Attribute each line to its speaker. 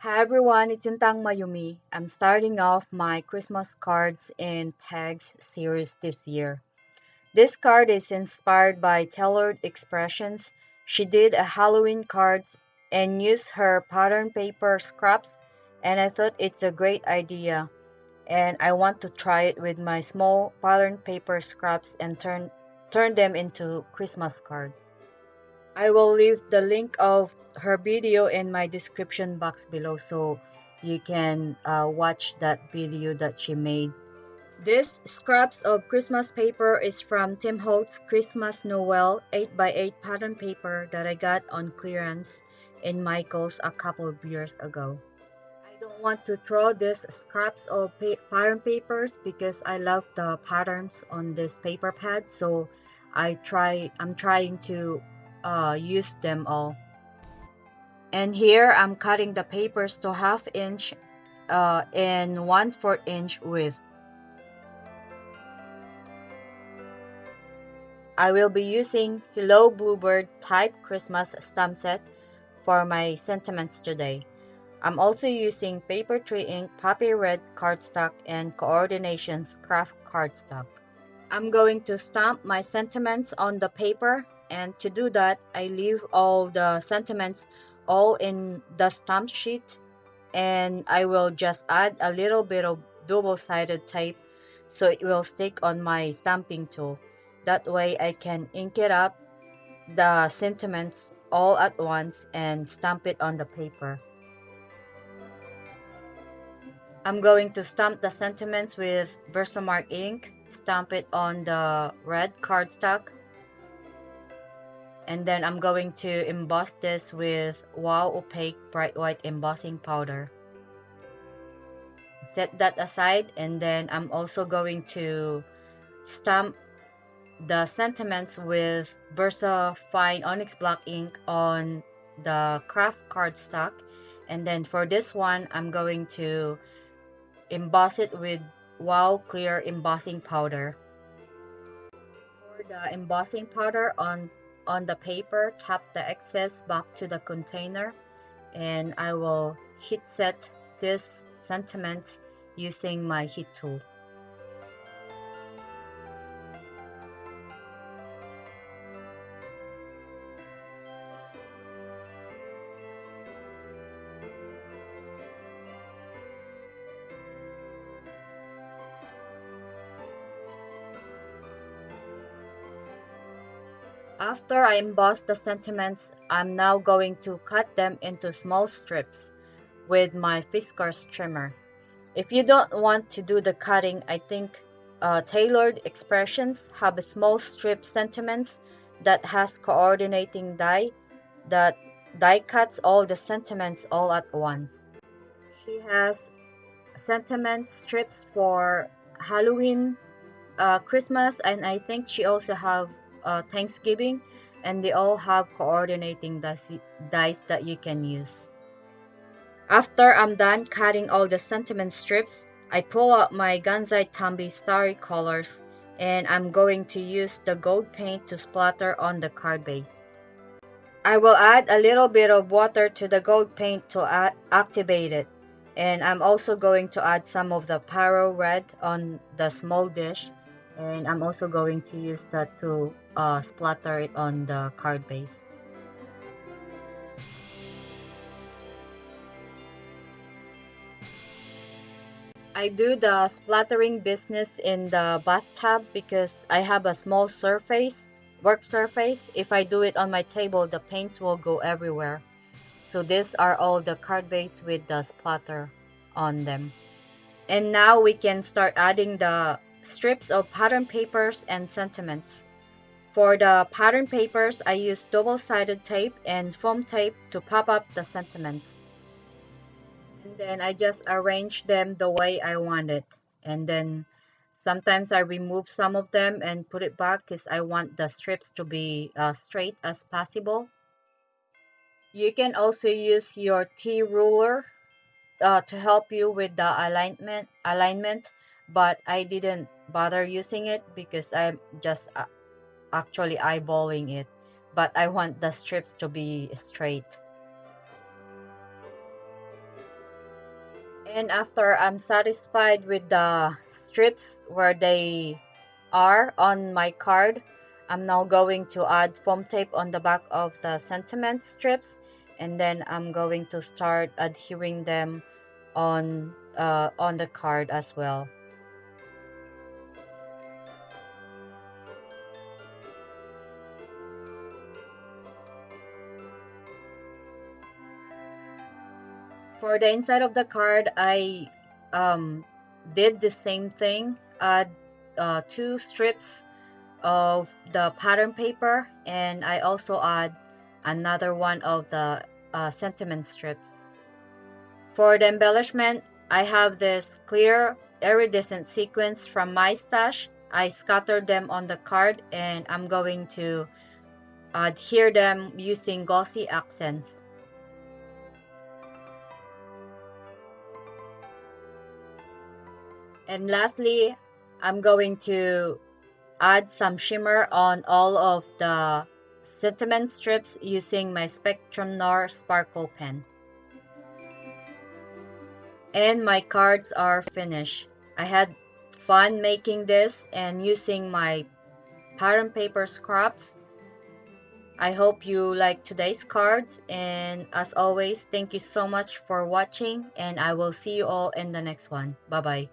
Speaker 1: Hi everyone, it's Sintang Mayumi. I'm starting off my Christmas cards and tags series this year. This card is inspired by Tailored Expressions. She did a Halloween cards and used her pattern paper scraps, and I thought it's a great idea, and I want to try it with my small pattern paper scraps and turn them into Christmas cards. I will leave the link of her video in my description box below so you can watch that video that she made. This scraps of Christmas paper is from Tim Holtz Christmas Noel 8x8 pattern paper that I got on clearance in Michael's a couple of years ago. I don't want to throw these scraps of pattern papers because I love the patterns on this paper pad, so I'm trying to use them all. And here I'm cutting the papers to half inch and 1/4 inch width. I will be using Hello Bluebird type Christmas stamp set for my sentiments today. I'm also using Paper Tree Ink Poppy Red cardstock and Coredinations Kraft cardstock. I'm going to stamp my sentiments on the paper, and to do that I leave all the sentiments all in the stamp sheet, and I will just add a little bit of double-sided tape so it will stick on my stamping tool. That way I can ink it up the sentiments all at once and stamp it on the paper. I'm going to stamp the sentiments with Versamark ink, stamp it on the red cardstock, and then I'm going to emboss this with Wow Opaque bright white embossing powder. Set that aside, and then I'm also going to stamp the sentiments with Versafine Onyx black ink on the Kraft cardstock, and then for this one I'm going to emboss it with Wow clear embossing powder. For the embossing powder on the paper, tap the excess back to the container, and I will heat set this sentiment using my heat tool. After I emboss the sentiments, I'm now going to cut them into small strips with my Fiskars trimmer. If you don't want to do the cutting, I think Tailored Expressions have a small strip sentiments that has coordinating die that die cuts all the sentiments all at once. She has sentiment strips for Halloween, Christmas, and I think she also have Thanksgiving, and they all have coordinating dies that you can use. After I'm done cutting all the sentiment strips, I pull out my Gansai Tambi Starry colors, and I'm going to use the gold paint to splatter on the card base. I will add a little bit of water to the gold paint to activate it, and I'm also going to add some of the Pyrrol red on the small dish, and I'm also going to use that to splatter it on the card base. I do the splattering business in the bathtub because I have a small work surface. If I do it on my table, the paints will go everywhere. So these are all the card base with the splatter on them. And now we can start adding the strips of pattern papers and sentiments. For the pattern papers, I use double-sided tape and foam tape to pop up the sentiments. And then I just arrange them the way I want it. And then sometimes I remove some of them and put it back because I want the strips to be straight as possible. You can also use your T ruler to help you with the alignment, but I didn't bother using it because I'm just actually eyeballing it, but I want the strips to be straight. And after I'm satisfied with the strips where they are on my card, I'm now going to add foam tape on the back of the sentiment strips, and then I'm going to start adhering them on the card as well. For the inside of the card, I did the same thing. Add two strips of the pattern paper, and I also add another one of the sentiment strips. For the embellishment, I have this clear iridescent sequins from my stash. I scattered them on the card, and I'm going to adhere them using glossy accents. And lastly, I'm going to add some shimmer on all of the sentiment strips using my Spectrum Noir sparkle pen. And my cards are finished. I had fun making this and using my pattern paper scraps. I hope you like today's cards, and as always, thank you so much for watching, and I will see you all in the next one. Bye bye.